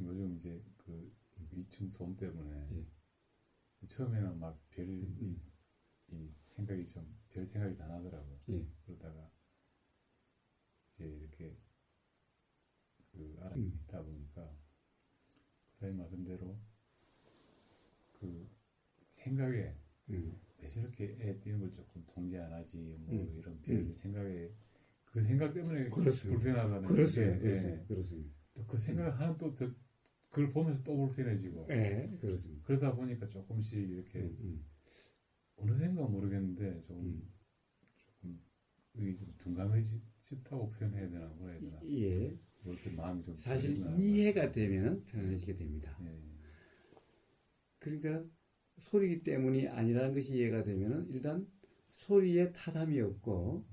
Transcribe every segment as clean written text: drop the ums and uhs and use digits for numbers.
요즘 이제 그 위층 소음 때문에 예. 처음에는 막 이 생각이 좀 별 생각이 다 나더라고요. 예. 그러다가 이제 이렇게 그 알아보고 있다 보니까 선생님 말씀대로 그 생각에 왜 저렇게 애 뛰는 걸 조금 통제 안 하지 뭐 이런 별 생각에 그 생각 때문에 그렇습니다. 불편하다는 그렇습니다. 게 그렇습니다. 그렇습니다. 또 그 생각을 하는 또 그걸 보면서 또 불편해지고 예, 그렇습니다. 그러다 보니까 조금씩 이렇게 어느샌가 모르겠는데 조금 이게 좀 둔감해졌다고 표현해야 되나 뭐라 해야 되나 예. 이렇게 마음이 좀 사실 편해지나 이해가 되면 편해지게 됩니다. 예. 그러니까 소리기 때문이 아니라는 것이 이해가 되면은 일단 소리에 타담이 없고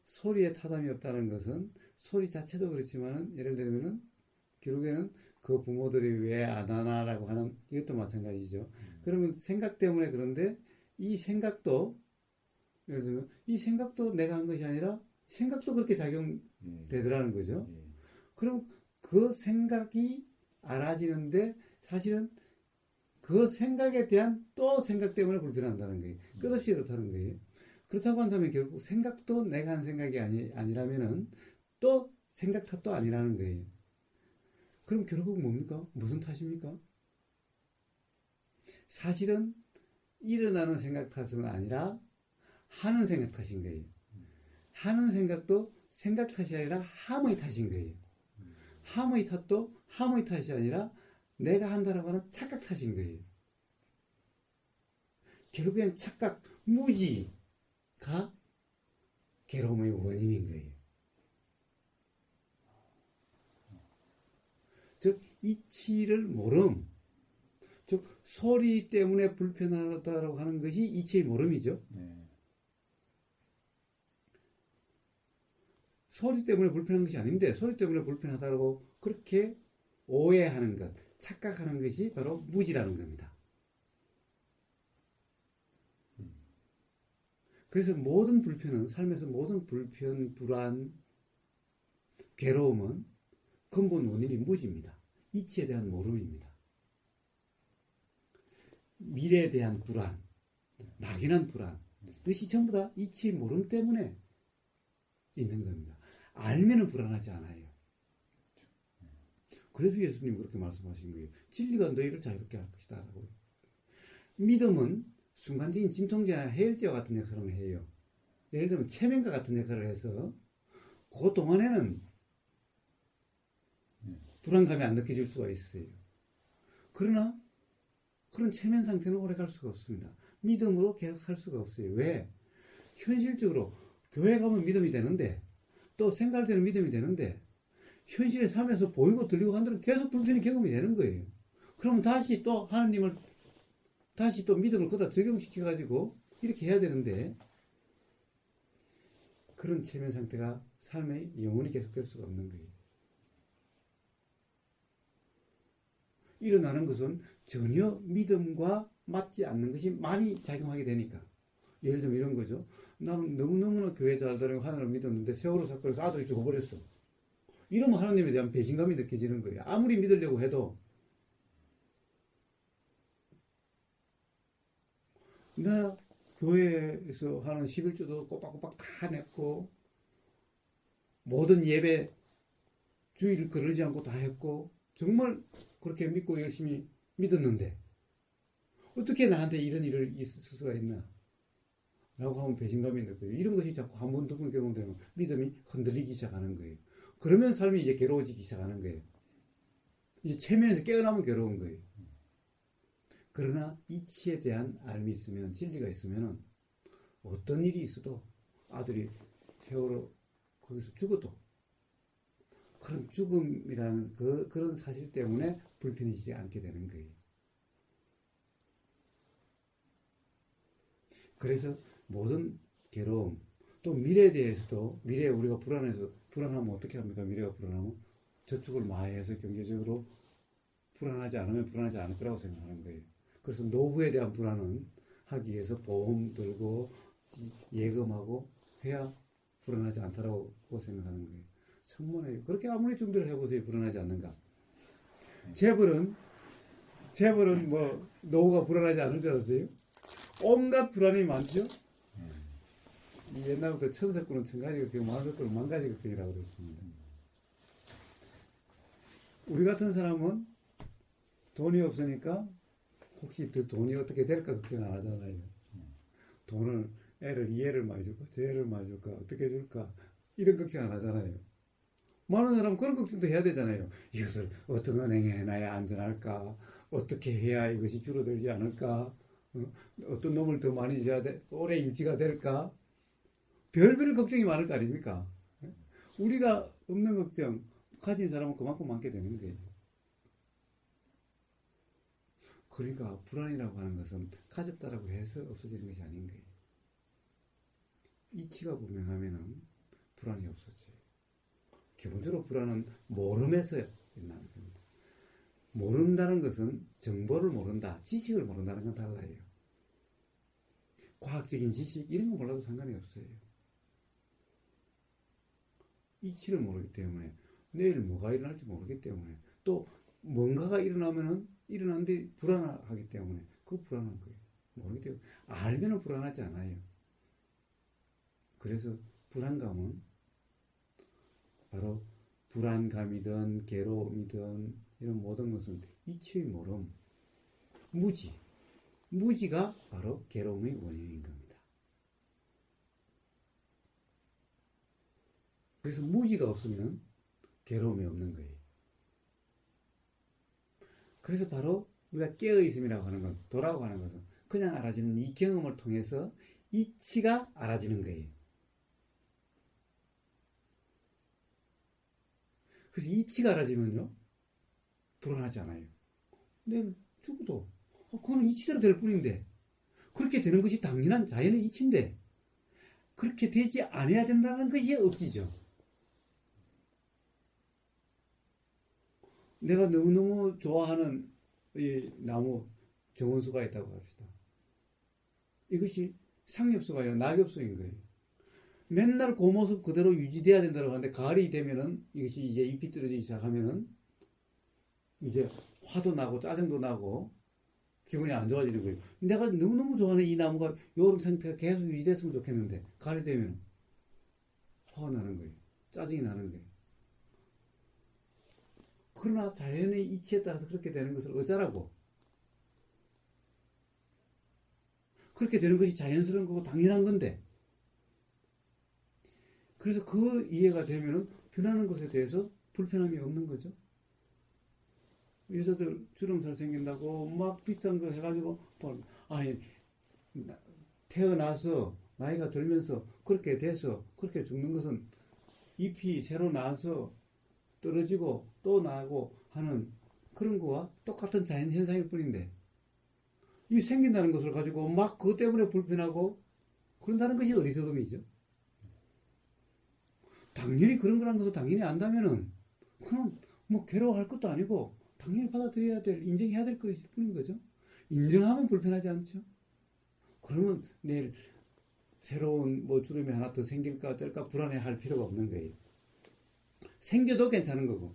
소리에 타담이 없다는 것은 소리 자체도 그렇지만은 예를 들면은 결국에는 그 부모들이 왜 안 하나라고 하는 이것도 마찬가지죠. 그러면 생각 때문에 그런데 이 생각도 예를 들면 이 생각도 내가 한 것이 아니라 생각도 그렇게 작용되더라는 거죠. 예. 그럼 그 생각이 알아지는데 사실은 그 생각에 대한 또 생각 때문에 불편한다는 거예요. 끝없이 그렇다는 거예요. 그렇다고 한다면 결국 생각도 내가 한 생각이 아니라면은 또 생각 탓도 아니라는 거예요. 그럼 결국 뭡니까? 무슨 탓입니까? 사실은 일어나는 생각 탓은 아니라 하는 생각 탓인 거예요. 하는 생각도 생각 탓이 아니라 함의 탓인 거예요. 함의 탓도 함의 탓이 아니라 내가 한다라고 하는 착각 탓인 거예요. 결국엔 착각, 무지가 괴로움의 원인인 거예요. 즉 이치를 모름, 즉 소리 때문에 불편하다고 하는 것이 이치의 모름이죠. 네. 소리 때문에 불편한 것이 아닌데 소리 때문에 불편하다고 그렇게 오해하는 것, 착각하는 것이 바로 무지라는 겁니다. 그래서 모든 불편은, 삶에서 모든 불편, 불안, 괴로움은 근본 원인이 무지입니다. 이치에 대한 모름입니다. 미래에 대한 불안, 막연한 불안, 이것이 전부 다 이치의 모름 때문에 있는 겁니다. 알면은 불안하지 않아요. 그래서 예수님 그렇게 말씀하신 거예요. 진리가 너희를 자유롭게 할 것이다 라고요. 믿음은 순간적인 진통제나 해열제와 같은 역할을 해요. 예를 들면 체면과 같은 역할을 해서 그 동안에는 불안감이 안 느껴질 수가 있어요. 그러나 그런 체면 상태는 오래 갈 수가 없습니다. 믿음으로 계속 살 수가 없어요. 왜? 현실적으로 교회 가면 믿음이 되는데 또 생각할 때는 믿음이 되는데 현실의 삶에서 보이고 들리고 한 데는 계속 불편이 경험이 되는 거예요. 그러면 다시 또 하나님을 다시 또 믿음을 거기다 적용시켜 가지고 이렇게 해야 되는데 그런 체면 상태가 삶의 영원히 계속될 수가 없는 거예요. 일어나는 것은 전혀 믿음과 맞지 않는 것이 많이 작용하게 되니까. 예를 들면 이런 거죠. 나는 너무너무나 교회 잘 다니고 하나님을 믿었는데 세월호 사건에서 아들이 죽어버렸어. 이러면 하나님에 대한 배신감이 느껴지는 거예요. 아무리 믿으려고 해도 나 교회에서 하는 11조도 꼬박꼬박 다 냈고 모든 예배 주의를 거르지 않고 다 했고 정말 그렇게 믿고 열심히 믿었는데 어떻게 나한테 이런 일을 있을 수가 있나 라고 하면 배신감이 느껴요. 이런 것이 자꾸 한 번, 두 번 경험되면 믿음이 흔들리기 시작하는 거예요. 그러면 삶이 이제 괴로워지기 시작하는 거예요. 이제 체면에서 깨어나면 괴로운 거예요. 그러나 이치에 대한 알미 있으면, 진리가 있으면 어떤 일이 있어도 아들이 세월호 거기서 죽어도 그런 죽음이라는 그런 사실 때문에 불편해지지 않게 되는 거예요. 그래서 모든 괴로움, 또 미래에 대해서도, 미래에 우리가 불안하면 어떻게 합니까? 미래가 불안하면 저축을 많이 해서 경제적으로 불안하지 않으면 불안하지 않을 거라고 생각하는 거예요. 그래서 노후에 대한 불안은 하기 위해서 보험 들고 예금하고 해야 불안하지 않다라고 생각하는 거예요. 천문에 그렇게 아무리 준비를 해보세요. 불안하지 않는가. 재벌은 뭐 노후가 불안하지 않을 줄 알았어요? 온갖 불안이 많죠? 이 옛날부터 천석군은 천가지 걱정, 만석군은 만가지 걱정이라고 그랬습니다. 우리 같은 사람은 돈이 없으니까 혹시 더 돈이 어떻게 될까 걱정 안 하잖아요. 돈을 애를 이 애를 많이 줄까 저 애를 많이 줄까 어떻게 줄까 이런 걱정 안 하잖아요. 많은 사람은 그런 걱정도 해야 되잖아요. 이것을 어떤 은행에 해놔야 안전할까, 어떻게 해야 이것이 줄어들지 않을까, 어떤 놈을 더 많이 줘야 돼, 오래 유지가 될까, 별별 걱정이 많을 거 아닙니까? 우리가 없는 걱정 가진 사람은 그만큼 많게 되는 거예요. 그러니까 불안이라고 하는 것은 가졌다라고 해서 없어지는 것이 아닌 거예요. 이치가 분명하면은 불안이 없어져요. 기본적으로 불안은 모름에서 일어나는 겁니다. 모른다는 것은 정보를 모른다, 지식을 모른다는 건 달라요. 과학적인 지식 이런 거 몰라도 상관이 없어요. 이치를 모르기 때문에 내일 뭐가 일어날지 모르기 때문에 또 뭔가가 일어났는데 불안하기 때문에 그거 불안한 거예요. 모르기 때문에 알면은 불안하지 않아요. 그래서 불안감은 바로 불안감이든 괴로움이든 이런 모든 것은 이치의 모름, 무지가 바로 괴로움의 원인인 겁니다. 그래서 무지가 없으면 괴로움이 없는 거예요. 그래서 바로 우리가 깨어있음이라고 하는 건, 도라고 하는 것은 그냥 알아지는 이 경험을 통해서 이치가 알아지는 거예요. 그래서 이치가 알아지면요, 불안하지 않아요. 내일 죽어도 그거는 이치대로 될 뿐인데, 그렇게 되는 것이 당연한 자연의 이치인데 그렇게 되지 않아야 된다는 것이 억지죠. 내가 너무너무 좋아하는 이 나무 정원수가 있다고 합시다. 이것이 상엽수가 아니라 낙엽수인 거예요. 맨날 그 모습 그대로 유지돼야 된다고 하는데 가을이 되면은 이것이 이제 잎이 떨어지기 시작하면은 이제 화도 나고 짜증도 나고 기분이 안 좋아지는 거예요. 내가 너무너무 좋아하는 이 나무가 요런 상태가 계속 유지됐으면 좋겠는데 가을이 되면 화가 나는 거예요. 짜증이 나는 거예요. 그러나 자연의 이치에 따라서 그렇게 되는 것을 어쩌라고? 그렇게 되는 것이 자연스러운 거고 당연한 건데, 그래서 그 이해가 되면은 변하는 것에 대해서 불편함이 없는 거죠. 여자들 주름살 생긴다고 막 비싼 거 해가지고, 아니, 태어나서 나이가 들면서 그렇게 돼서 그렇게 죽는 것은 잎이 새로 나서 떨어지고 또 나고 하는 그런 거와 똑같은 자연 현상일 뿐인데, 이 생긴다는 것을 가지고 막 그것 때문에 불편하고 그런다는 것이 어리석음이죠. 당연히 그런 거란 것을 당연히 안다면은 그럼 뭐 괴로워할 것도 아니고 당연히 받아들여야 될, 인정해야 될 것일 뿐인 거죠. 인정하면 불편하지 않죠. 그러면 내일 새로운 뭐 주름이 하나 더 생길까 어쩔까 불안해할 필요가 없는 거예요. 생겨도 괜찮은 거고,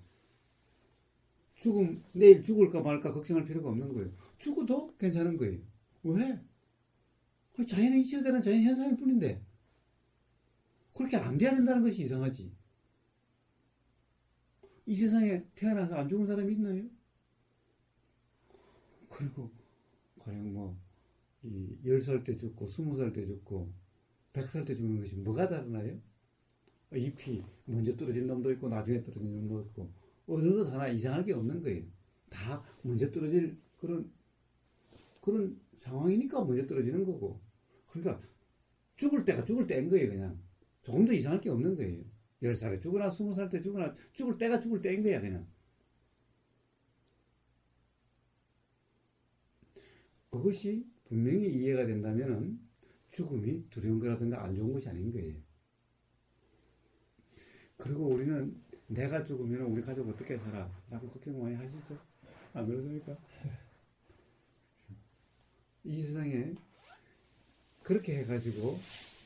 내일 죽을까 말까 걱정할 필요가 없는 거예요. 죽어도 괜찮은 거예요. 왜? 자연의 이치대로는 자연 현상일 뿐인데 그렇게 안 돼야 된다는 것이 이상하지. 이 세상에 태어나서 안 죽은 사람이 있나요? 그리고 가령 뭐 10살 때 죽고 20살 때 죽고 100살 때 죽는 것이 뭐가 다르나요? 잎이 먼저 떨어진 놈도 있고 나중에 떨어진 놈도 있고 어느 것 하나 이상할 게 없는 거예요. 다 먼저 떨어질 그런 상황이니까 먼저 떨어지는 거고, 그러니까 죽을 때가 죽을 때인 거예요. 그냥 조금 더 이상할 게 없는 거예요. 10살에 죽으나 20살 때 죽으나 죽을 때가 죽을 때인 거야. 그냥 그것이 분명히 이해가 된다면은 죽음이 두려운 거라든가 안 좋은 것이 아닌 거예요. 그리고 우리는 내가 죽으면 우리 가족 어떻게 살아? 라고 걱정 많이 하시죠? 안 그렇습니까? 이 세상에 그렇게 해가지고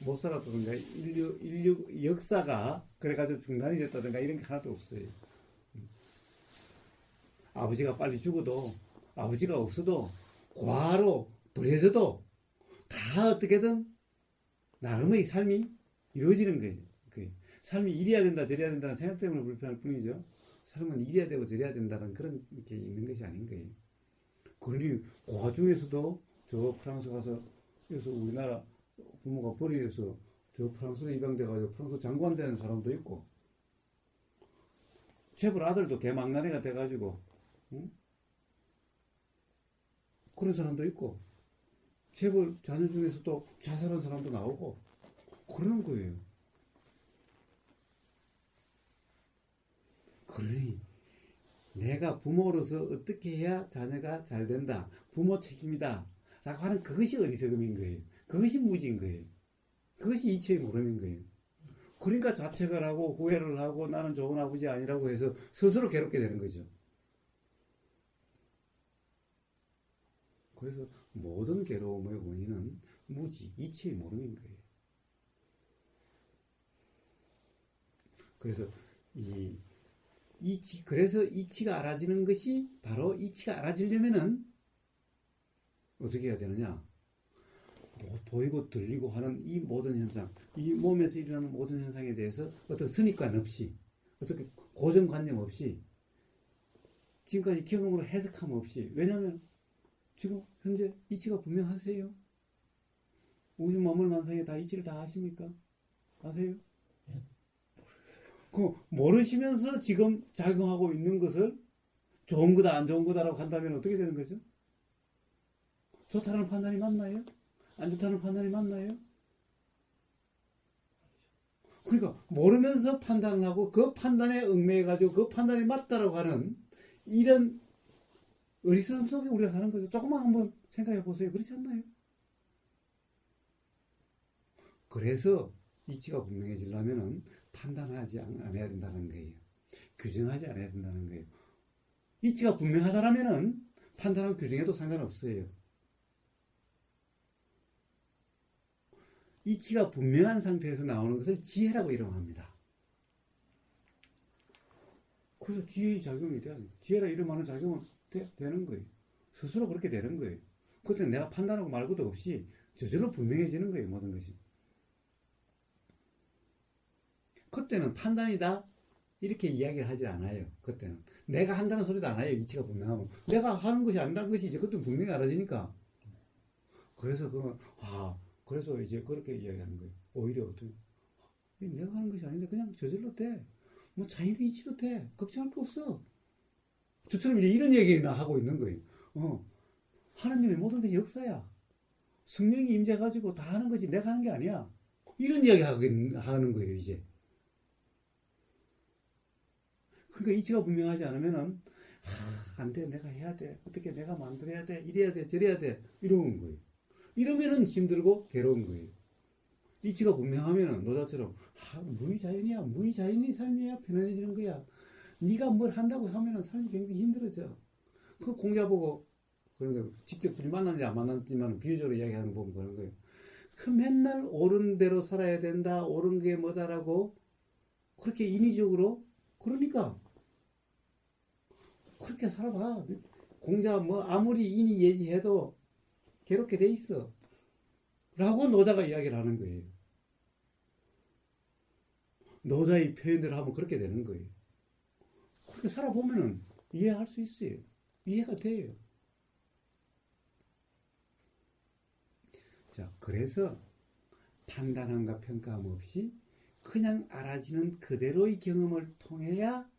못 살았다든가 인류 역사가 그래가지고 중단이 됐다든가 이런 게 하나도 없어요. 아버지가 빨리 죽어도 아버지가 없어도 고아로 버려져도 다 어떻게든 나름의 삶이 이루어지는 거지. 삶이 이래야 된다 저래야 된다는 생각 때문에 불편할 뿐이죠. 삶은 이래야 되고 저래야 된다는 그런 게 있는 것이 아닌 거예요. 그러니 고아 중에서도 저 프랑스 가서 그래서 우리나라 부모가 버려서 저 프랑스로 입양돼가지고 프랑스 장관 되는 사람도 있고 재벌 아들도 개망나니가 돼가지고 응? 그런 사람도 있고 재벌 자녀 중에서도 자살한 사람도 나오고 그러는 거예요. 그러니 내가 부모로서 어떻게 해야 자녀가 잘 된다. 부모 책임이다. 라고 하는 그것이 어리석음인 거예요. 그것이 무지인 거예요. 그것이 이치의 모름인 거예요. 그러니까 자책을 하고 후회를 하고 나는 좋은 아버지 아니라고 해서 스스로 괴롭게 되는 거죠. 그래서 모든 괴로움의 원인은 무지, 이치의 모름인 거예요. 그래서 그래서 이치가 알아지는 것이 바로 이치가 알아지려면은 어떻게 해야 되느냐? 보이고 들리고 하는 이 모든 현상, 이 몸에서 일어나는 모든 현상에 대해서 어떤 선입관 없이, 어떻게 고정관념 없이, 지금까지 경험으로 해석함 없이, 왜냐하면 지금 현재 이치가 분명하세요? 우주 만물 만상에 다 이치를 다 아십니까? 아세요? 그 모르시면서 지금 작용하고 있는 것을 좋은 거다 안 좋은 거다라고 한다면 어떻게 되는 거죠? 좋다는 판단이 맞나요? 안 좋다는 판단이 맞나요? 그러니까 모르면서 판단을 하고 그 판단에 얽매여가지고 그 판단이 맞다라고 하는 이런 어리석음 속에 우리가 사는 거죠. 조금만 한번 생각해 보세요. 그렇지 않나요? 그래서 이치가 분명해지려면은 판단하지 않아야 된다는 거예요. 규정하지 않아야 된다는 거예요. 이치가 분명하다라면은 판단하고 규정해도 상관없어요. 이치가 분명한 상태에서 나오는 것을 지혜라고 이름합니다. 그래서 지혜의 작용이 돼야 돼요. 지혜라 이름하는 작용은 되는 거예요. 스스로 그렇게 되는 거예요. 그때 내가 판단하고 말고도 없이 저절로 분명해지는 거예요. 모든 것이. 그때는 판단이다 이렇게 이야기를 하지 않아요. 그때는 내가 한다는 소리도 안 해요. 이치가 분명하면 내가 하는 것이 아니라는 것이 이제 그때 분명히 알아지니까. 그래서 그래서 이제 그렇게 이야기하는 거예요. 오히려 어떻게 내가 하는 것이 아닌데 그냥 저절로 돼. 뭐 자연의 이치로 돼. 걱정할 거 없어. 저처럼 이제 이런 얘기나 하고 있는 거예요. 하나님의 모든 것이 역사야. 성령이 임재가지고 다 하는 거지 내가 하는 게 아니야. 이런 이야기 하는 거예요 이제. 그러니까 이치가 분명하지 않으면은 안 돼. 내가 해야 돼. 어떻게 내가 만들어야 돼. 이래야 돼. 저래야 돼. 이러는 거예요. 이러면은 힘들고 괴로운 거예요. 이치가 분명하면은 노자처럼 무의자연이야. 무의자연이 삶이야. 편안해지는 거야. 네가 뭘 한다고 하면은 삶이 굉장히 힘들어져. 그 공자 보고 그런 거예요. 직접 둘이 만났는지 안 만났지만 비유적으로 이야기하는 거 보면 그런 거예요. 그 맨날 옳은 대로 살아야 된다. 옳은 게 뭐다라고 그렇게 인위적으로 그러니까 그렇게 살아봐. 공자 뭐 아무리 인위 예지해도 괴롭게 돼 있어. 라고 노자가 이야기를 하는 거예요. 노자의 표현대로 하면 그렇게 되는 거예요. 그렇게 살아보면은 이해할 수 있어요. 이해가 돼요. 자, 그래서 판단함과 평가함 없이 그냥 알아지는 그대로의 경험을 통해야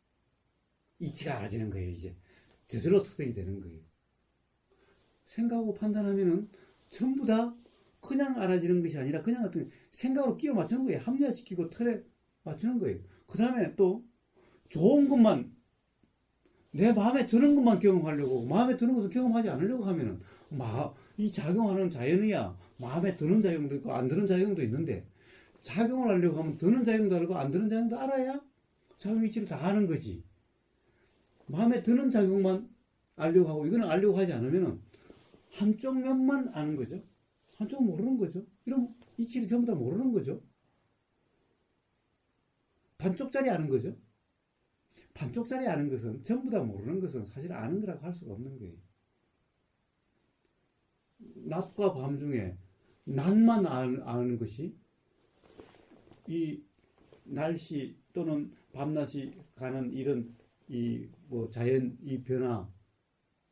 이치가 알아지는 거예요, 이제. 저절로 습득이 되는 거예요. 생각하고 판단하면은 전부 다 그냥 알아지는 것이 아니라 그냥 어떤 생각으로 끼워 맞추는 거예요. 합리화시키고 틀에 맞추는 거예요. 그 다음에 또 좋은 것만 내 마음에 드는 것만 경험하려고 마음에 드는 것을 경험하지 않으려고 하면은 이 작용하는 자연이야. 마음에 드는 작용도 있고 안 드는 작용도 있는데 작용을 하려고 하면 드는 작용도 알고 안 드는 작용도 알아야 작용 이치를 다 하는 거지. 마음에 드는 작용만 알려고 하고 이거는 알려고 하지 않으면은 한쪽 면만 아는 거죠. 한쪽은 모르는 거죠. 이러면 이치를 전부 다 모르는 거죠. 반쪽짜리 아는 거죠. 반쪽짜리 아는 것은 전부 다 모르는 것은 사실 아는 거라고 할 수가 없는 거예요. 낮과 밤 중에 낮만 아는 것이 이 날씨 또는 밤낮이 가는 이런 이 뭐 자연 이 변화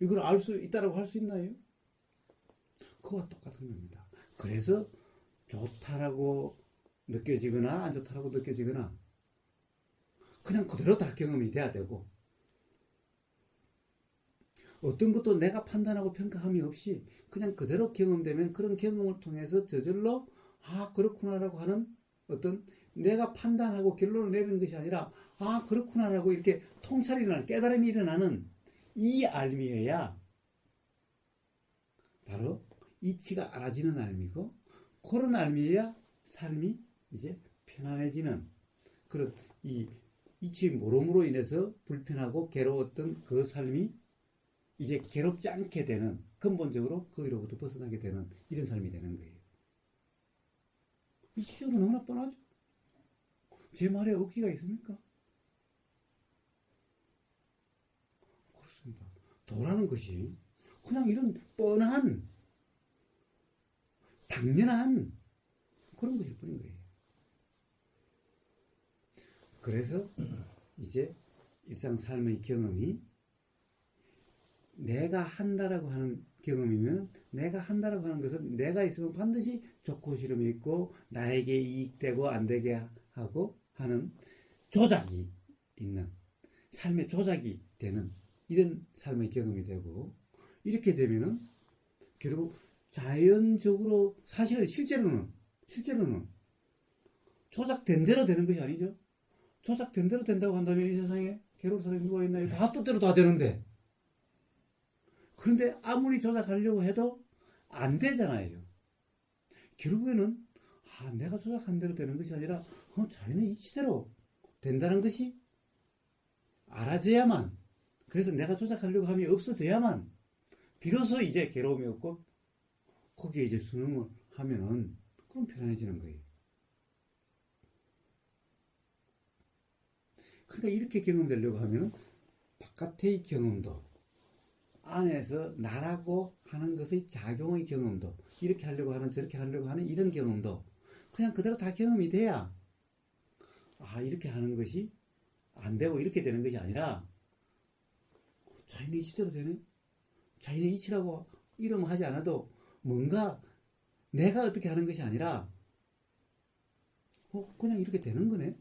이걸 알 수 있다라고 할 수 있나요? 그와 똑같은 겁니다. 그래서 좋다라고 느껴지거나 안 좋다라고 느껴지거나 그냥 그대로 다 경험이 돼야 되고 어떤 것도 내가 판단하고 평가함이 없이 그냥 그대로 경험되면 그런 경험을 통해서 저절로 아 그렇구나라고 하는 어떤 내가 판단하고 결론을 내리는 것이 아니라 아 그렇구나라고 이렇게 통찰이 일어나는 깨달음이 일어나는 이 알미여야 바로 이치가 알아지는 알미고 그런 알미여야 삶이 이제 편안해지는 그런 이 이치 모름으로 인해서 불편하고 괴로웠던 그 삶이 이제 괴롭지 않게 되는 근본적으로 거기로부터 벗어나게 되는 이런 삶이 되는 거예요. 이치적으로 너무나 뻔하죠. 제 말에 억지가 있습니까? 그렇습니다. 도라는 것이 그냥 이런 뻔한 당연한 그런 것일 뿐인 거예요. 그래서 이제 일상 삶의 경험이 내가 한다라고 하는 경험이면 내가 한다라고 하는 것은 내가 있으면 반드시 좋고 싫음이 있고 나에게 이익되고 안 되게 하고 하는 조작이 있는 삶의 조작이 되는 이런 삶의 경험이 되고 이렇게 되면은 결국 자연적으로 사실은 실제로는 조작된 대로 되는 것이 아니죠. 조작된 대로 된다고 한다면 이 세상에 괴로운 사람이 누가 있나요? 다 뜻대로 다 되는데 그런데 아무리 조작하려고 해도 안 되잖아요. 결국에는 내가 조작한 대로 되는 것이 아니라 자연의 이치대로 된다는 것이 알아져야만 그래서 내가 조작하려고 함이 없어져야만 비로소 이제 괴로움이 없고 거기에 이제 순응을 하면은 그럼 편안해지는 거예요. 그러니까 이렇게 경험되려고 하면은 바깥의 경험도 안에서 나라고 하는 것의 작용의 경험도 이렇게 하려고 하는 저렇게 하려고 하는 이런 경험도 그냥 그대로 다 경험이 돼야 이렇게 하는 것이 안 되고 이렇게 되는 것이 아니라 자연의 이치대로 되네. 자연의 이치라고 이름하지 않아도 뭔가 내가 어떻게 하는 것이 아니라 그냥 이렇게 되는 거네.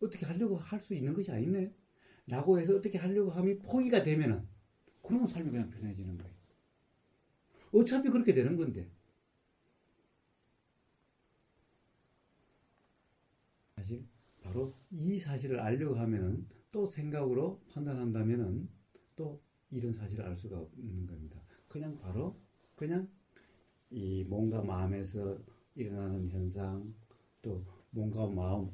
어떻게 하려고 할 수 있는 것이 아니네. 라고 해서 어떻게 하려고 함이 포기가 되면은 그러면 삶이 그냥 편해지는 거예요. 어차피 그렇게 되는 건데. 사실 바로 이 사실을 알려고 하면은 또 생각으로 판단한다면은 또 이런 사실을 알 수가 없는 겁니다. 그냥 바로 그냥 이 뭔가 마음에서 일어나는 현상 또 뭔가 마음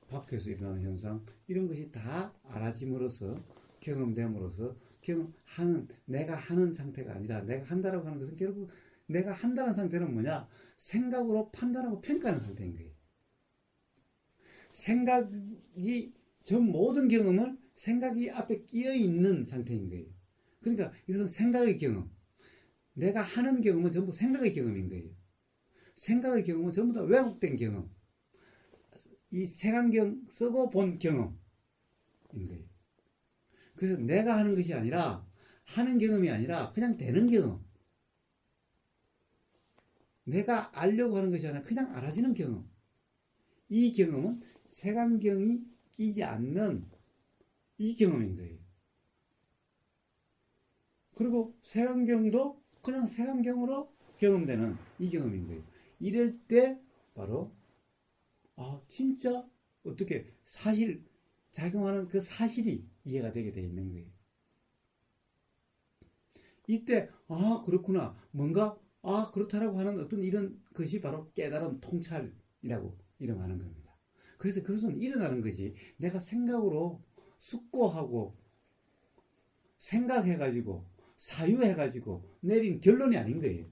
밖에서 일어나는 현상 이런 것이 다 알아짐으로써 경험됨으로써 경험하는 내가 하는 상태가 아니라 내가 한다라고 하는 것은 결국 내가 한다는 상태는 뭐냐 생각으로 판단하고 평가하는 상태인 거예요. 생각이 전 모든 경험을 생각이 앞에 끼어 있는 상태인 거예요. 그러니까 이것은 생각의 경험 내가 하는 경험은 전부 생각의 경험인 거예요. 생각의 경험은 전부 다 왜곡된 경험 이 색안경 쓰고 본 경험인 거예요. 그래서 내가 하는 것이 아니라 하는 경험이 아니라 그냥 되는 경험 내가 알려고 하는 것이 아니라 그냥 알아지는 경험 이 경험은 색안경이 끼지 않는 이 경험인 거예요. 그리고 색안경도 그냥 색안경으로 경험되는 이 경험인 거예요. 이럴 때 바로 진짜 어떻게 사실 작용하는 그 사실이 이해가 되게 돼 있는 거예요. 이때 그렇구나 뭔가 그렇다라고 하는 어떤 이런 것이 바로 깨달음 통찰이라고 이름하는 겁니다. 그래서 그것은 일어나는 거지 내가 생각으로 숙고하고 생각해가지고 사유해가지고 내린 결론이 아닌 거예요.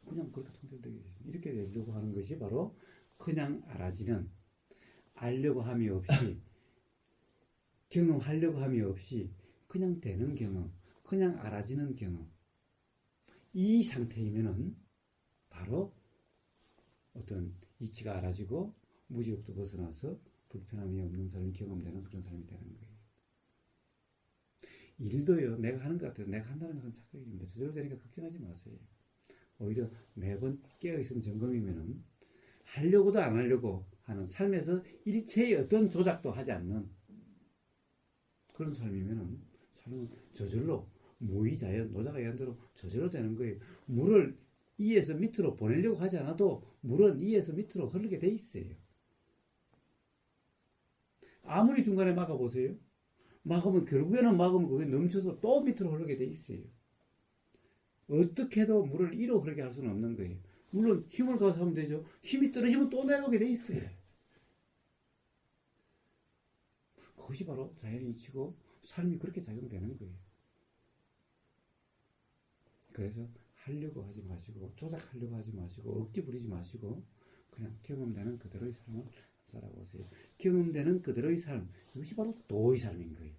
그냥 그렇게 통찰되게 이렇게 되려고 하는 것이 바로 그냥 알아지는, 알려고 함이 없이 경험하려고 함이 없이 그냥 되는 경험, 그냥 알아지는 경험, 이 상태이면은 바로 어떤 이치가 알아지고 무지력도 벗어나서 불편함이 없는 삶이 경험되는 그런 삶이 되는 거예요. 일도요, 내가 하는 것 같아요. 내가 한다는 것은 착각입니다. 저절로 되니까 걱정하지 마세요. 오히려 매번 깨어있음 점검이면은 하려고도 안 하려고 하는 삶에서 일체의 어떤 조작도 하지 않는 그런 삶이면은 삶은 저절로 무의자연, 노자가 얘기한 대로 저절로 되는 거예요. 물을 이에서 밑으로 보내려고 하지 않아도 물은 이에서 밑으로 흐르게 돼 있어요. 아무리 중간에 막아보세요. 막으면 결국에는 막으면 그게 넘쳐서 또 밑으로 흐르게 돼 있어요. 어떻게 해도 물을 이로 흐르게 할 수는 없는 거예요. 물론 힘을 가서 하면 되죠. 힘이 떨어지면 또 내려오게 돼 있어요. 그것이 바로 자연의 이치고 삶이 그렇게 작용되는 거예요. 그래서 하려고 하지 마시고 조작하려고 하지 마시고 억지 부리지 마시고 그냥 경험되는 그대로의 삶을 살아보세요. 경험되는 그대로의 삶, 이것이 바로 도의 삶인 거예요.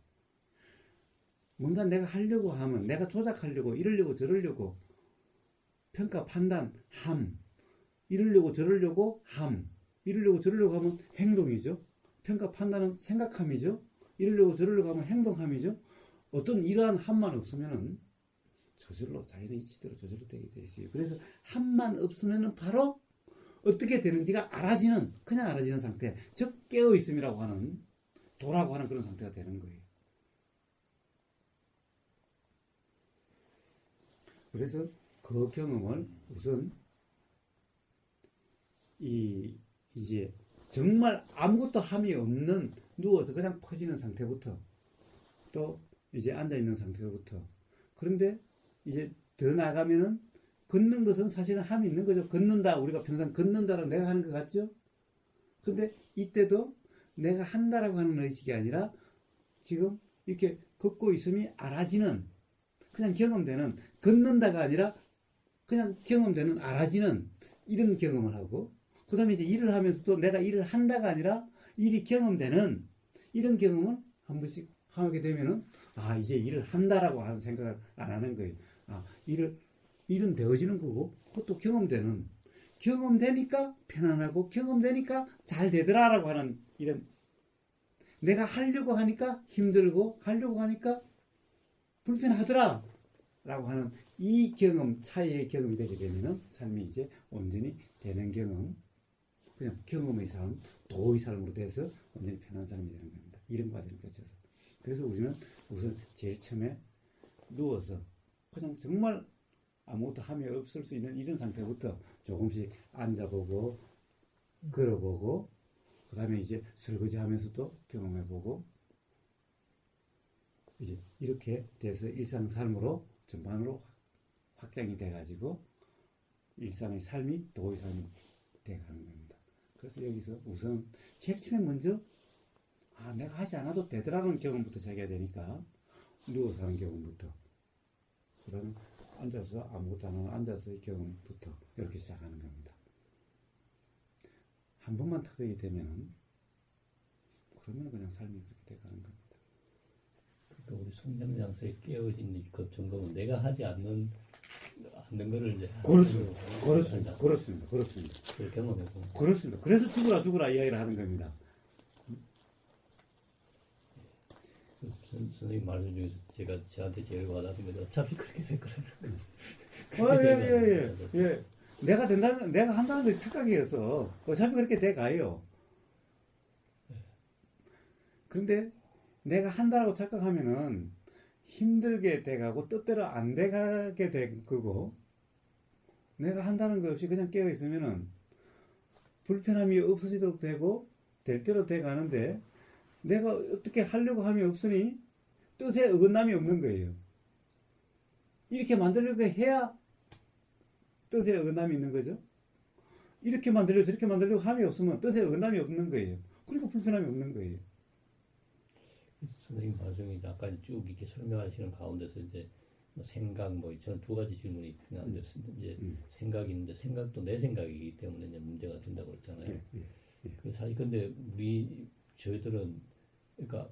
뭔가 내가 하려고 하면, 내가 조작하려고, 이러려고 저러려고, 평가, 판단, 함, 이러려고 저러려고 함, 이러려고 저러려고 하면 행동이죠. 평가, 판단은 생각함이죠. 이러려고 저러려고 하면 행동함이죠. 어떤 이러한 함만 없으면은 저절로 자연의 이치대로 저절로 되게 돼 있어요. 그래서 함만 없으면은 바로 어떻게 되는지가 알아지는, 그냥 알아지는 상태, 즉 깨어있음이라고 하는, 도라고 하는 그런 상태가 되는 거예요. 그래서 그 경험을 우선 이제 정말 아무것도 함이 없는, 누워서 그냥 퍼지는 상태부터, 또 이제 앉아있는 상태부터, 그런데 이제 더 나가면은 걷는 것은 사실은 함이 있는 거죠. 걷는다, 우리가 평상 걷는다라고 내가 하는 것 같죠? 근데 이때도 내가 한다라고 하는 의식이 아니라 지금 이렇게 걷고 있음이 알아지는, 그냥 경험되는, 걷는다가 아니라 그냥 경험되는, 알아지는 이런 경험을 하고, 그 다음에 이제 일을 하면서도 내가 일을 한다가 아니라 일이 경험되는 이런 경험을 한 번씩 하게 되면은, 아, 이제 일을 한다라고 하는 생각을 안 하는 거예요. 아, 일은 되어지는 거고, 그것도 경험되는, 경험되니까 편안하고, 경험되니까 잘 되더라라고 하는 이런, 내가 하려고 하니까 힘들고, 하려고 하니까 불편하더라 라고 하는 이 경험, 차이의 경험이 되게 되면은 삶이 이제 온전히 되는 경험, 그냥 경험의 삶, 도의 삶으로 돼서 완전히 편한 삶이 되는 겁니다. 이런 과정을 거쳐서. 그래서 우리는 우선 제일 처음에 누워서 그냥 정말 아무것도 함이 없을 수 있는 이런 상태부터 조금씩 앉아보고, 걸어보고, 그 다음에 이제 설거지 하면서도 경험해보고, 이제 이렇게 돼서 일상 삶으로 전반으로 확장이 돼가지고 일상의 삶이 도의 삶이 돼가는 겁니다. 그래서 여기서 우선 제일 처음에 먼저 내가 하지 않아도 되더라는 경험부터 시작해야 되니까 누워서 하는 경험부터, 그 다음에 앉아서 아무것도 안 하는 앉아서의 경험부터 이렇게 시작하는 겁니다. 한 번만 터득이 되면은 그러면 그냥 삶이 그렇게 돼가는 겁니다. 그러니까 우리 숙명장소에 깨어진 그 점검은 내가 하지 않는 거를 이제 그렇습니다. 그걸 경험해보고. 그렇습니다. 그래서 죽으라 이야기를 하는 겁니다. 선생님 말씀 중에서 제가 저한테 제일 와닿는 건 어차피 그렇게 될 거라는 예. 내가 된다는, 내가 한다는 것이 착각이어서 어차피 그렇게 돼 가요. 그런데 내가 한다고 착각하면은 힘들게 돼가고 뜻대로 안 돼가게 될 거고, 내가 한다는 것 없이 그냥 깨어 있으면은 불편함이 없어지도록 되고 될 대로 돼 가는데, 내가 어떻게 하려고 함이 없으니 뜻에 어긋남이 없는 거예요. 이렇게 만들려고 해야 뜻에 어긋남이 있는 거죠. 이렇게 만들려고 저렇게 만들려고 함이 없으면 뜻에 어긋남이 없는 거예요. 그러니까 불편함이 없는 거예요. 선생님 말씀이 약간 쭉 이렇게 설명하시는 가운데서 이제 뭐 생각 뭐 저는 두 가지 질문이 필요한데 이제 음. 생각이 있는데 생각도 내 생각이기 때문에 이제 문제가 된다고 그랬잖아요. 예, 예, 예. 그 사실 근데 저희들은 그러니까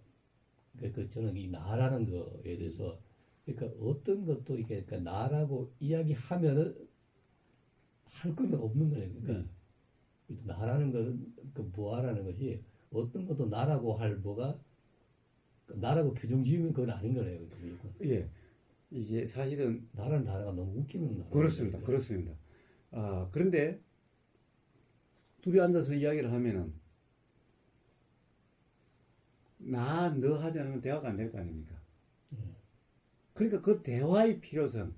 저는 이 나라는 거에 대해서 그러니까 어떤 것도 이게 그러니까 나라고 이야기하면은 할 건 없는 거예요. 그러니까 나라는 거는 그 뭐하라는 것이 어떤 것도 나라고 할 뭐가 나라고 규정 지으면 그건 아닌 거네요. 무조건. 예. 이제 사실은 나라는 나라가 너무 웃기는 나라. 그렇습니다. 그렇습니다. 그런데 둘이 앉아서 이야기를 하면은 나, 너 하지 않으면 대화가 안 될 거 아닙니까? 그러니까 그 대화의 필요성.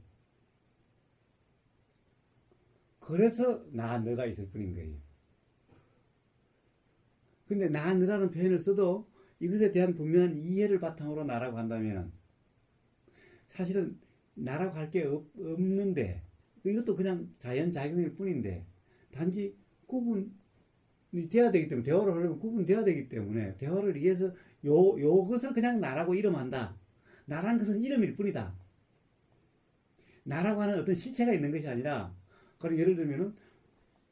그래서 나, 너가 있을 뿐인 거예요. 근데 나, 너라는 표현을 써도 이것에 대한 분명한 이해를 바탕으로 나라고 한다면은 사실은 나라고 할 게 없는데 이것도 그냥 자연작용일 뿐인데 단지 구분이 돼야 되기 때문에 대화를 하려면 구분이 돼야 되기 때문에 대화를 위해서 요것을 그냥 나라고 이름한다. 나라는 것은 이름일 뿐이다. 나라고 하는 어떤 실체가 있는 것이 아니라 그럼 예를 들면은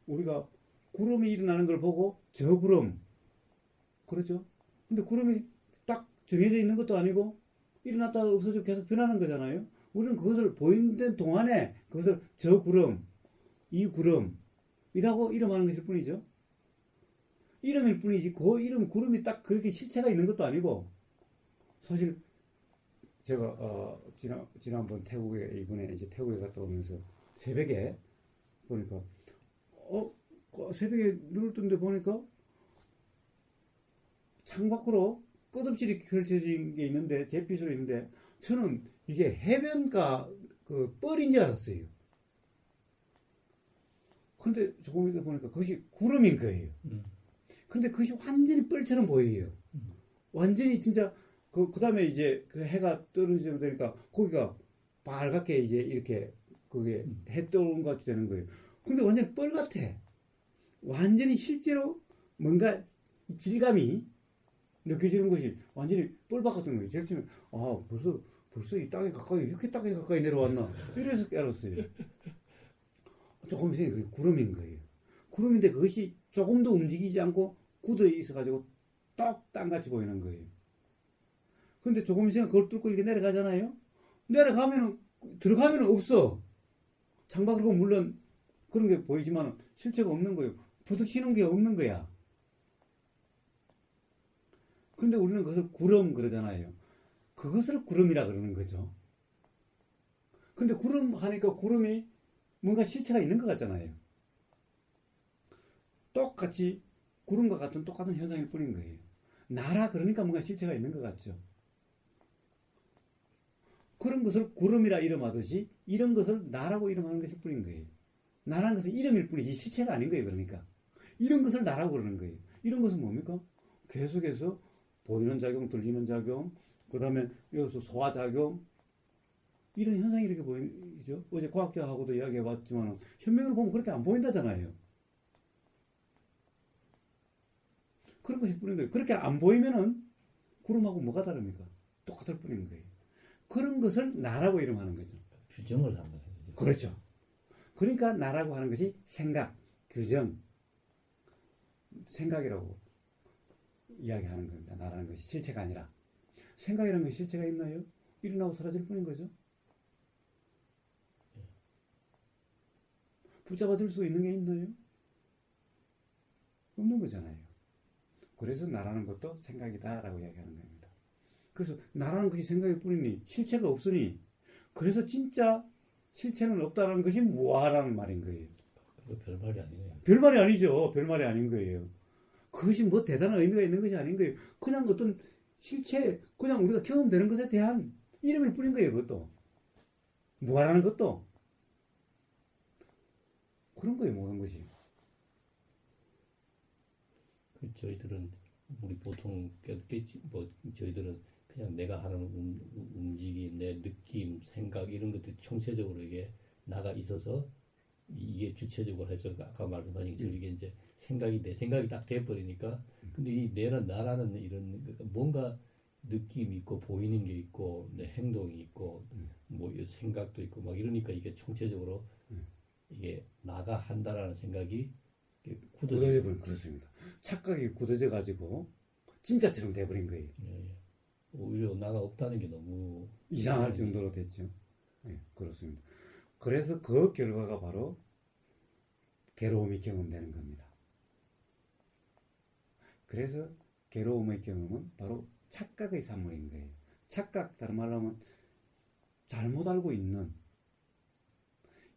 우리가 구름이 일어나는 걸 보고 저 구름 그렇죠? 근데 구름이 딱 정해져 있는 것도 아니고 일어났다가 없어져 계속 변하는 거잖아요. 우리는 그것을 보이는 동안에 그것을 저 구름, 이 구름이라고 이름하는 것일 뿐이죠. 이름일 뿐이지 그 이름 구름이 딱 그렇게 실체가 있는 것도 아니고 사실 제가 지난번 태국에 이번에 이제 태국에 갔다 오면서 새벽에 보니까 새벽에 눈을 뜬데 보니까 창밖으로 끝없이 펼쳐진 게 있는데 잿빛으로 있는데 저는 이게 해변가 그 뻘인 줄 알았어요. 근데 조금 있다 보니까 그것이 구름인 거예요. 근데 그것이 완전히 뻘처럼 보여요. 완전히 진짜 그 다음에 이제 그 해가 떨어지면 되니까 거기가 빨갛게 이제 이렇게 그게 해 떠오르는 것 같이 되는 거예요. 근데 완전히 뻘 같아. 완전히 실제로 뭔가 이 질감이 느껴지는 것이 완전히 뻘밭 같은 거예요. 제가 처음에 벌써 이 땅에 가까이 이렇게 땅에 가까이 내려왔나 이래서 깨달았어요. 조금 있으니 그게 구름인 거예요. 구름인데 그것이 조금도 움직이지 않고 굳어 있어가지고 떡 땅같이 보이는 거예요. 근데 조금 있으면 그걸 뚫고 이렇게 내려가잖아요. 내려가면은 들어가면은 없어. 창밖으로 물론 그런 게 보이지만 실체가 없는 거예요. 부딪히는 게 없는 거야. 근데 우리는 그것을 구름 그러잖아요. 그것을 구름이라 그러는 거죠. 근데 구름 하니까 구름이 뭔가 실체가 있는 것 같잖아요. 똑같이 구름과 같은 똑같은 현상일 뿐인 거예요. 나라 그러니까 뭔가 실체가 있는 것 같죠. 그런 것을 구름이라 이름하듯이 이런 것을 나라고 이름하는 것일 뿐인 거예요. 나라는 것은 이름일 뿐이지 실체가 아닌 거예요. 그러니까 이런 것을 나라고 그러는 거예요. 이런 것은 뭡니까? 계속해서 보이는 작용, 들리는 작용, 그 다음에 여기서 소화작용 이런 현상이 이렇게 보이죠. 어제 과학자하고도 이야기해봤지만 현명으로 보면 그렇게 안 보인다잖아요. 그런 것이 뿐인 거예요. 그렇게 안 보이면은 구름하고 뭐가 다릅니까? 똑같을 뿐인 거예요. 그런 것을 나라고 이름하는 거죠. 규정을 한 거예요. 그렇죠. 그러니까 나라고 하는 것이 생각, 규정, 생각이라고 이야기하는 겁니다. 나라는 것이 실체가 아니라. 생각이라는 것이 실체가 있나요? 일어나고 사라질 뿐인 거죠. 붙잡아 들 수 있는 게 있나요? 없는 거잖아요. 그래서 나라는 것도 생각이다라고 이야기하는 겁니다. 그래서 나라는 것이 생각일 뿐이니 실체가 없으니 그래서 진짜 실체는 없다라는 것이 뭐하라는 말인 거예요. 그거 별말이 아니네요. 별말이 아니죠. 별말이 아닌 거예요. 그것이 뭐 대단한 의미가 있는 것이 아닌 거예요. 그냥 어떤 실체, 그냥 우리가 경험되는 것에 대한 이름일 뿐인 거예요. 그것도. 뭐하라는 것도. 그런 거예요. 모든 것이. 저희들은 우리 보통 뭐 저희들은 그냥 내가 하는 움직임, 내 느낌, 생각 이런 것들 총체적으로 이게 나가 있어서 이게 주체적으로 해서 아까 말씀하신 것처럼 이게 이제 생각이 내 생각이 딱 돼버리니까 근데 이 내는 나라는 이런 뭔가 느낌이 있고 보이는 게 있고 내 행동이 있고 뭐 생각도 있고 막 이러니까 이게 총체적으로 이게 나가 한다라는 생각이 굳어져 버린 그렇습니다. 착각이 굳어져 가지고 진짜처럼 돼버린 거예요. 예, 예. 오히려 나가 없다는 게 너무 이상할 정도로 됐죠. 예, 그렇습니다. 그래서 그 결과가 바로 괴로움이 경험되는 겁니다. 그래서 괴로움의 경험은 바로 착각의 산물인 거예요. 착각, 다른 말로 하면 잘못 알고 있는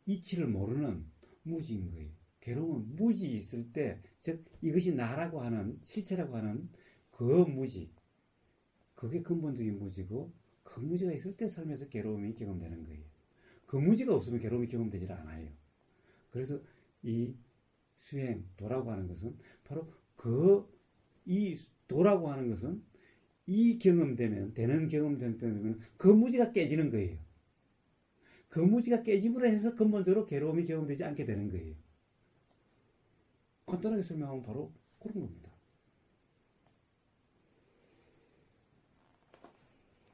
이치를 모르는 무지인 거예요. 괴로움은 무지 있을 때, 즉 이것이 나라고 하는 실체라고 하는 그 무지, 그게 근본적인 무지고 그 무지가 있을 때 삶에서 괴로움이 경험되는 거예요. 그 무지가 없으면 괴로움이 경험되질 않아요. 그래서 이 수행, 도라고 하는 것은 바로 이 도라고 하는 것은 이 경험되면, 되는 경험되면 그 무지가 깨지는 거예요. 그 무지가 깨짐으로 해서 근본적으로 괴로움이 경험되지 않게 되는 거예요. 간단하게 설명하면 바로 그런 겁니다.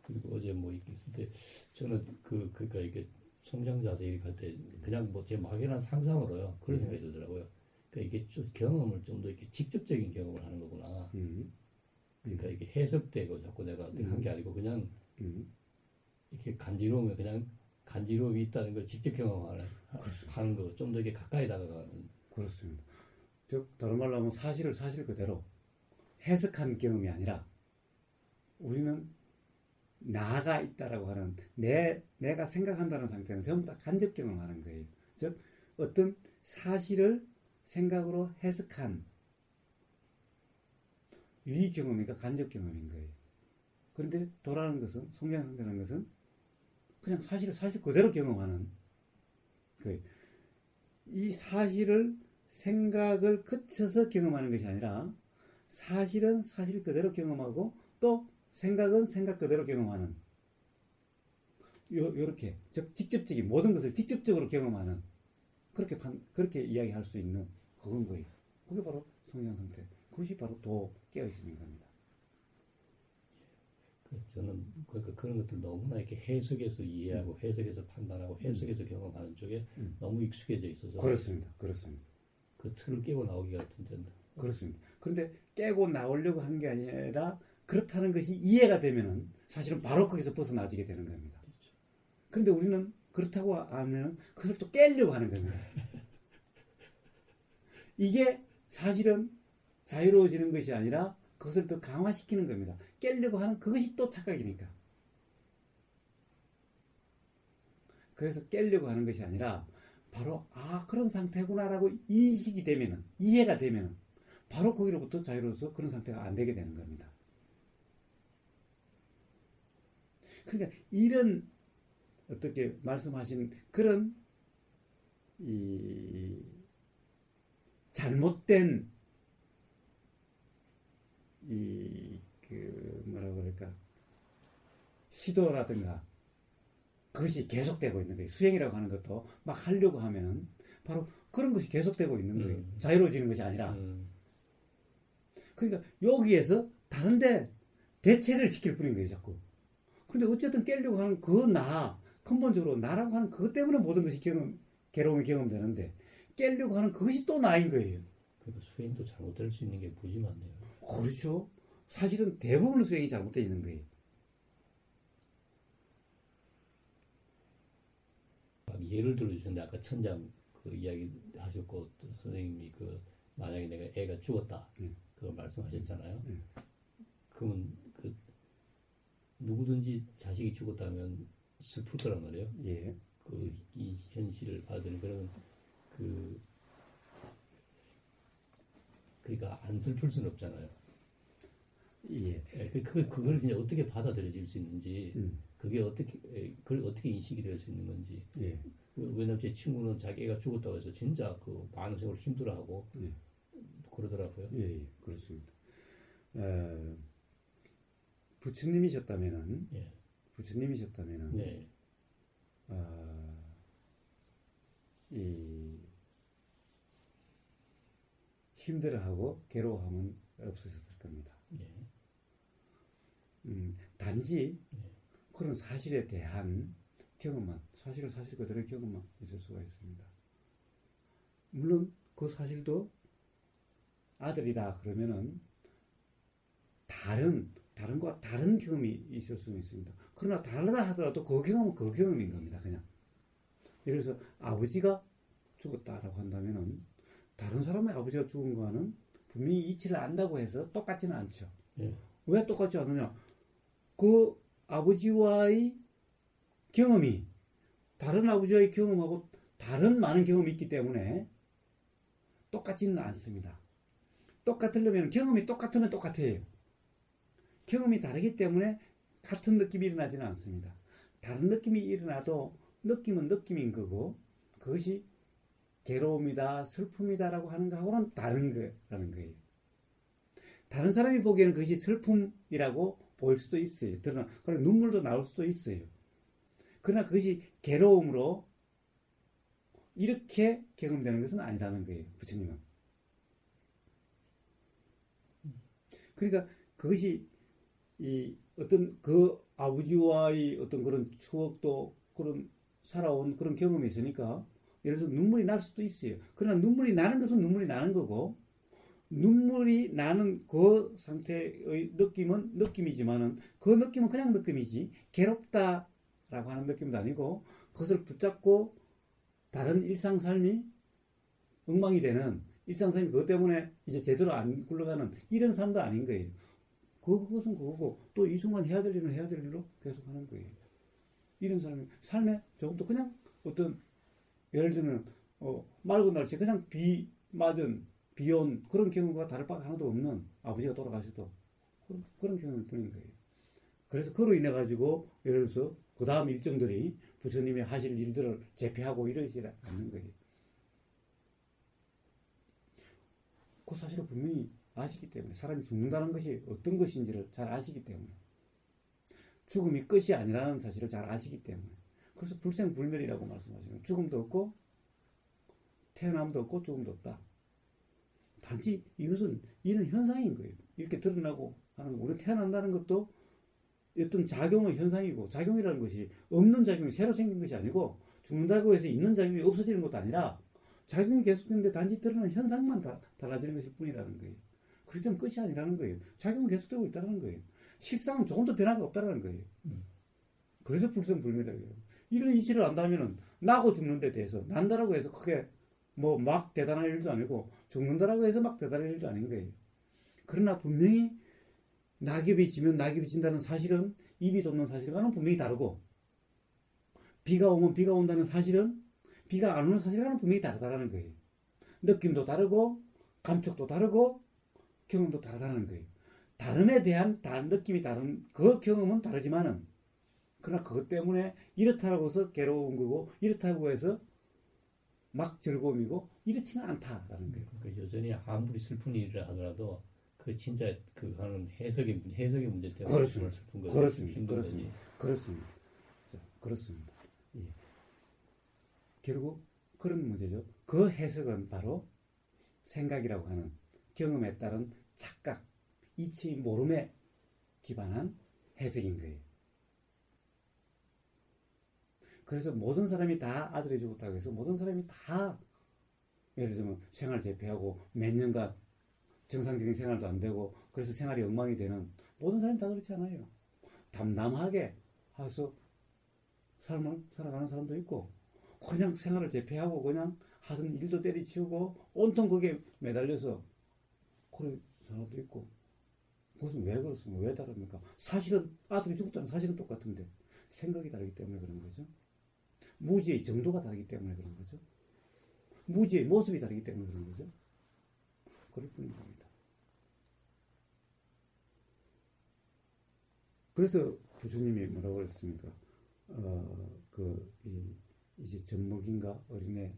그리고 어제 뭐 있을 때 저는 그러니까 이게 성장자세 이렇게 할 때 그냥 뭐 제 막연한 상상으로요 그런 생각이 들더라고요. 그러니까 이게 좀 경험을 좀 더 이렇게 직접적인 경험을 하는 거구나. 그러니까 이게 해석되고 자꾸 내가 한 게 아니고 그냥 이렇게 간지러우면 그냥 간지러움이 있다는 걸 직접 경험하는 하는 거, 좀 더 이게 가까이 다가가는. 그렇습니다. 즉 다른 말로 하면 사실을 사실 그대로 해석한 경험이 아니라 우리는 나가 있다라고 하는 내가 생각한다는 상태는 전부 다 간접 경험하는 거예요. 즉 어떤 사실을 생각으로 해석한 유의 경험이니까 간접 경험인 거예요. 그런데 도라는 것은, 성장 상태라는 것은 그냥 사실을 사실 그대로 경험하는 거예요. 이 사실을 생각을 거쳐서 경험하는 것이 아니라 사실은 사실 그대로 경험하고 또 생각은 생각 그대로 경험하는 요렇게 즉 직접적인 모든 것을 직접적으로 경험하는 그렇게 이야기할 수 있는 그건 거예요. 그게 바로 성장 상태. 그것이 바로 도 깨어 있는 겁니다. 저는 그러니까 그런 것들 너무나 이렇게 해석해서 이해하고 해석해서 판단하고 해석해서 경험하는 쪽에 너무 익숙해져 있어서 그렇습니다. 그렇습니다. 그 틀을 깨고 나오기가 진짜 그렇습니다. 그런데 깨고 나오려고 한 게 아니라 그렇다는 것이 이해가 되면은 사실은 바로 거기서 벗어나지게 되는 겁니다. 그런데 우리는 그렇다고 하면은 그것을 또 깨려고 하는 겁니다. 이게 사실은 자유로워지는 것이 아니라 그것을 더 강화시키는 겁니다. 깨려고 하는 그것이 또 착각이니까. 그래서 깨려고 하는 것이 아니라 바로 그런 상태구나라고 인식이 되면은, 이해가 되면은 바로 거기로부터 자유로워서 그런 상태가 안 되게 되는 겁니다. 그러니까 이런 어떻게 말씀하신 그런 이 잘못된 뭐라고 그럴까 시도라든가 그것이 계속되고 있는 거예요. 수행이라고 하는 것도 막 하려고 하면은 바로 그런 것이 계속되고 있는 거예요. 자유로워지는 것이 아니라. 그러니까 여기에서 다른데 대체를 시킬 뿐인 거예요, 자꾸. 근데 어쨌든 깨려고 하는 근본적으로 나라고 하는 그것 때문에 모든 것이 괴로움이 경험되는데 깨려고 하는 그것이 또 나인 거예요. 그러니까 수행도 잘못될 수 있는 게 무지 많네요. 그렇죠. 사실은 대부분의 수행이 잘못되어 있는 거예요. 예를 들어주셨는데 아까 천장 그 이야기 하셨고 또 선생님이 만약에 내가 애가 죽었다 그걸 말씀하셨잖아요. 그러면 누구든지 자식이 죽었다면 슬플 거란 말이에요. 예. 이 현실을 받으니 그러면 그러니까 안 슬플 수는 없잖아요. 예. 그걸 그냥 어떻게 받아들여질 수 있는지, 그걸 어떻게 인식이 될 수 있는 건지. 예. 왜냐면 제 친구는 자기 애가 죽었다고 해서 진짜 많은 세월 힘들어하고 그러더라고요. 예, 그렇습니다. 부처님이셨다면은, 네. 이 힘들어하고 괴로워함은 없으셨을 겁니다. 네. 단지 그런 사실에 대한 경험만, 사실을 사실 그대로 경험만 있을 수가 있습니다. 물론 그 사실도 아들이다 그러면은 다른과 다른 경험이 있을 수는 있습니다. 그러나 다르다 하더라도 그 경험은 그 경험인 겁니다. 그냥. 예를 들어서 아버지가 죽었다라고 한다면은 다른 사람의 아버지가 죽은 거와는 분명히 이치를 안다고 해서 똑같지는 않죠. 왜 똑같지 않느냐? 그 아버지와의 경험이 다른 아버지와의 경험하고 다른 많은 경험이 있기 때문에 똑같지는 않습니다. 똑같으려면 경험이 똑같으면 똑같아요. 경험이 다르기 때문에 같은 느낌이 일어나지는 않습니다. 다른 느낌이 일어나도 느낌은 느낌인 거고 그것이 괴로움이다, 슬픔이다라고 하는 거하고는 다른 거라는 거예요. 다른 사람이 보기에는 그것이 슬픔이라고 보일 수도 있어요. 그러나 눈물도 나올 수도 있어요. 그러나 그것이 괴로움으로 이렇게 경험되는 것은 아니라는 거예요. 부처님은. 그러니까 그것이 이 어떤 그 아버지와의 어떤 그런 추억도 그런 살아온 그런 경험이 있으니까 예를 들어서 눈물이 날 수도 있어요. 그러나 눈물이 나는 것은 눈물이 나는 거고 눈물이 나는 그 상태의 느낌은 느낌이지만은 그 느낌은 그냥 느낌이지 괴롭다라고 하는 느낌도 아니고 그것을 붙잡고 다른 일상 삶이 엉망이 되는 일상 삶이 그것 때문에 이제 제대로 안 굴러가는 이런 삶도 아닌 거예요. 그것은 그거고 또 이 순간 해야 될 일은 해야 될 일로 계속 하는 거예요. 이런 삶에 조금 더 그냥 어떤 예를 들면 맑은 날씨에 그냥 비 맞은 비온 그런 경우가 다를 바가 하나도 없는 아버지가 돌아가셔도 그런 경우일 뿐인 거예요. 그래서 그로 인해 가지고 예를 들어서 그 다음 일정들이 부처님이 하실 일들을 재패하고 이러지 않는 거예요. 그 사실을 분명히 아시기 때문에 사람이 죽는다는 것이 어떤 것인지를 잘 아시기 때문에 죽음이 끝이 아니라는 사실을 잘 아시기 때문에 그래서 불생불멸이라고 말씀하시는 죽음도 없고 태어남도 없고 죽음도 없다. 단지 이것은 이런 현상인 거예요. 이렇게 드러나고 하는 거. 우리 태어난다는 것도 어떤 작용의 현상이고 작용이라는 것이 없는 작용이 새로 생긴 것이 아니고 죽는다고 해서 있는 작용이 없어지는 것도 아니라 작용이 계속되는데 단지 드러나는 현상만 달라지는 것일 뿐이라는 거예요. 그렇기 때문에 끝이 아니라는 거예요. 작용은 계속되고 있다는 거예요. 실상은 조금도 변화가 없다는 거예요. 그래서 불생불멸이라고 해요. 이런 이치를 안다면은 나고 죽는 데 대해서 난다라고 해서 크게 뭐 막 대단한 일도 아니고 죽는다라고 해서 막 대단한 일도 아닌 거예요. 그러나 분명히 낙엽이 지면 낙엽이 진다는 사실은 입이 돋는 사실과는 분명히 다르고 비가 오면 비가 온다는 사실은 비가 안 오는 사실과는 분명히 다르다는 거예요. 느낌도 다르고 감촉도 다르고 경험도 다르다는 거예요. 다름에 대한 느낌이 다른 그 경험은 다르지만은 그러나 그것 때문에 이렇다고 해서 괴로운 거고 이렇다고 해서 막 즐거움이고 이렇지는 않다라는 거예요. 그러니까 여전히 아무리 슬픈 일이라 하더라도 그 진짜 그 하는 해석의 문제 때문에 그렇습니다. 슬픈 거지. 그렇습니다. 힘든 그렇습니다. 거지. 그렇습니다. 자, 그렇습니다. 예. 결국 그런 문제죠. 그 해석은 바로 생각이라고 하는 경험에 따른 착각, 이치 모름에 기반한 해석인 거예요. 그래서 모든 사람이 다 아들이 죽었다고 해서 모든 사람이 다 예를 들면 생활 재폐하고 몇 년간 정상적인 생활도 안 되고 그래서 생활이 엉망이 되는 모든 사람이 다 그렇지 않아요. 담담하게 해서 삶을 살아가는 사람도 있고 그냥 생활을 재폐하고 그냥 하던 일도 때리치우고 온통 거기에 매달려서 그런 사람도 있고 그것은 왜 그렇습니까? 왜 다릅니까? 사실은 아들이 죽었다는 사실은 똑같은데 생각이 다르기 때문에 그런 거죠. 무지의 정도가 다르기 때문에 그런 거죠. 무지의 모습이 다르기 때문에 그런 거죠. 그럴 뿐인 겁니다. 그래서 부처님이 뭐라고 그랬습니까? 이제 젖먹인가 어린애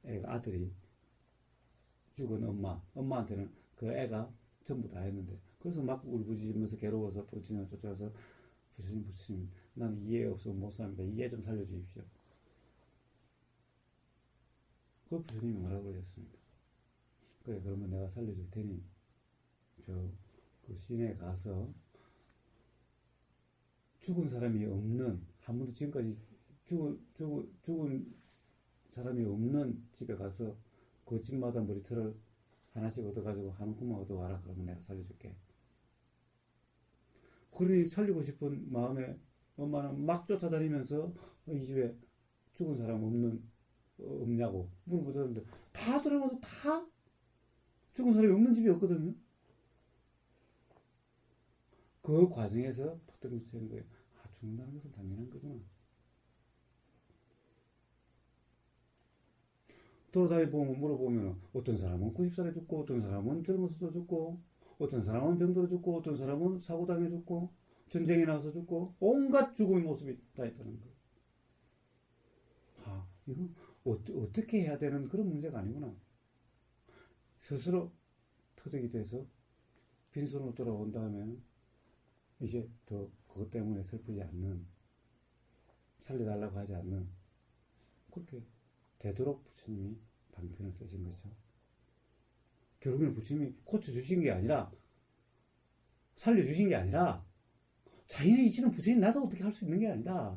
애가 아들이 죽은 엄마한테는 그 애가 전부 다 했는데 그래서 막 울부짖으면서 괴로워서 부처님을 쫓아가서 부처님 나는 이해 없으면 못 삽니다. 이해 좀 살려주십시오. 그 부처님이 뭐라고 그러셨습니까? 그래 그러면 내가 살려줄 테니 그 시내에 가서 죽은 사람이 없는, 한 번도 지금까지 죽은 사람이 없는 집에 가서 그 집마다 머리털을 하나씩 얻어가지고 한 움큼만 얻어와라. 그러면 내가 살려줄게. 그러니 살리고 싶은 마음에 엄마는 막 쫓아다니면서 이 집에 죽은 사람 없냐고 물어보는데 다 들어가서 다 죽은 사람이 없는 집이 없거든요. 그 과정에서 퍼뜩 미치는 거예요. 아, 죽는다는 것은 당연한 거구나. 돌아다니고 물어보면 어떤 사람은 90살에 죽고 어떤 사람은 젊어서도 죽고 어떤 사람은 병들어 죽고 어떤 사람은 사고당해 죽고 전쟁에 나가서 죽고 온갖 죽음의 모습이 다 있다는 거예요. 아, 이거 어떻게 해야 되는 그런 문제가 아니구나. 스스로 터득이 돼서 빈손으로 돌아온 다음에는 이제 더 그것 때문에 슬프지 않는, 살려달라고 하지 않는, 그렇게 되도록 부처님이 방편을 쓰신 거죠. 결국에는 부처님이 고쳐주신 게 아니라, 살려주신 게 아니라, 자연의 이치는 부처님 나도 어떻게 할 수 있는 게 아니다.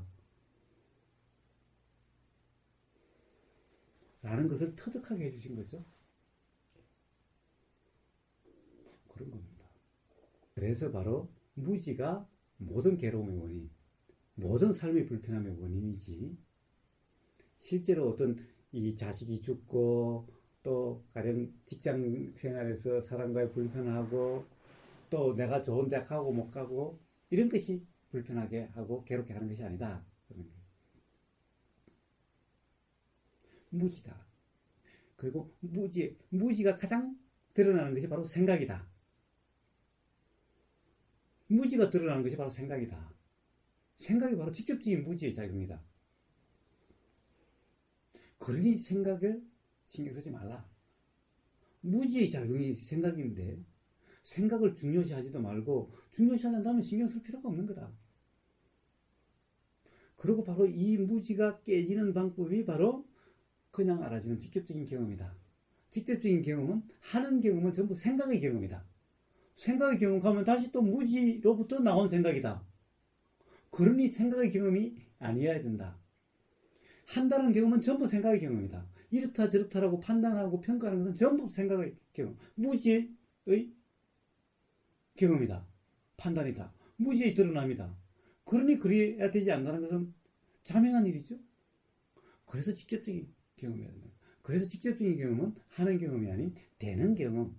라는 것을 터득하게 해주신 거죠. 그런 겁니다. 그래서 바로 무지가 모든 괴로움의 원인, 모든 삶의 불편함의 원인이지, 실제로 어떤 이 자식이 죽고 또 가령 직장 생활에서 사람과의 불편하고 또 내가 좋은 대학 가고 못 가고 이런 것이 불편하게 하고 괴롭게 하는 것이 아니다. 그런 거예요. 무지다. 그리고 무지가 가장 드러나는 것이 바로 생각이다. 무지가 드러나는 것이 바로 생각이다. 생각이 바로 직접적인 무지의 작용이다. 그러니 생각을 신경 쓰지 말라. 무지의 작용이 생각인데 생각을 중요시하지도 말고 중요시하지 않다면 신경 쓸 필요가 없는 거다. 그리고 바로 이 무지가 깨지는 방법이 바로 그냥 알아지는 직접적인 경험이다. 직접적인 경험은, 하는 경험은 전부 생각의 경험이다. 생각의 경험 가면 다시 또 무지로부터 나온 생각이다. 그러니 생각의 경험이 아니어야 된다. 한다는 경험은 전부 생각의 경험이다. 이렇다 저렇다라고 판단하고 평가하는 것은 전부 생각의 경험, 무지의 경험이다. 판단이다. 무지의 드러남이다. 그러니 그래야 되지 않는다는 것은 자명한 일이죠. 그래서 직접적인 경험이어야 된다. 그래서 직접적인 경험은 하는 경험이 아닌 되는 경험,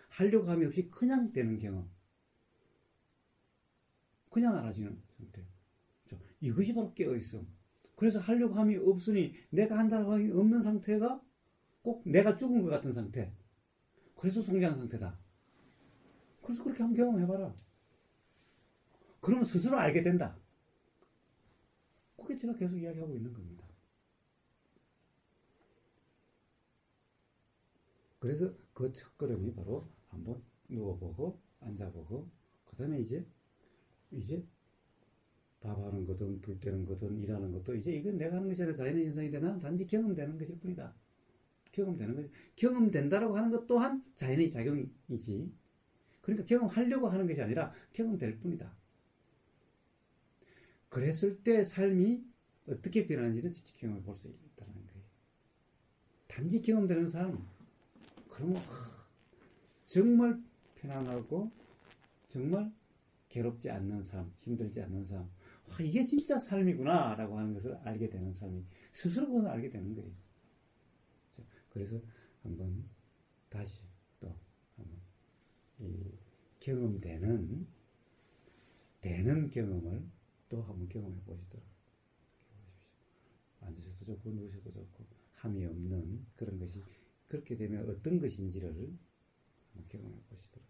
하려고 함이 없이 그냥 되는 경험, 그냥 알아지는 상태. 이것이 바로 깨어있음. 그래서 하려고 함이 없으니 내가 한다고 함이 없는 상태가 꼭 내가 죽은 것 같은 상태. 그래서 송장한 상태다. 그래서 그렇게 한번 경험해봐라. 그러면 스스로 알게 된다. 그게 제가 계속 이야기하고 있는 겁니다. 그래서 그 첫걸음이 바로 한번 누워보고 앉아보고 그 다음에 이제 밥하는 거든 불 때는 거든 일하는 것도 이제 이건 내가 하는 것이 아니라 자연의 현상인데 나는 단지 경험되는 것일 뿐이다. 경험되는 거지. 경험된다라고 하는 것 또한 자연의 작용이지. 그러니까 경험하려고 하는 것이 아니라 경험될 뿐이다. 그랬을 때 삶이 어떻게 변하는지를 직접 경험해 볼 수 있다는 거예요. 단지 경험되는 삶, 그러면 정말 편안하고 정말 괴롭지 않는 삶, 힘들지 않는 삶, 이게 진짜 삶이구나 라고 하는 것을 알게 되는 삶이 스스로 그걸 알게 되는 거예요. 그래서 한번 다시 또 한번 이 경험되는 경험을 또 한번 경험해 보시도록 앉으셔도 좋고 누우셔도 좋고 함이 없는 그런 것이 그렇게 되면 어떤 것인지를 한번 경험해 보시도록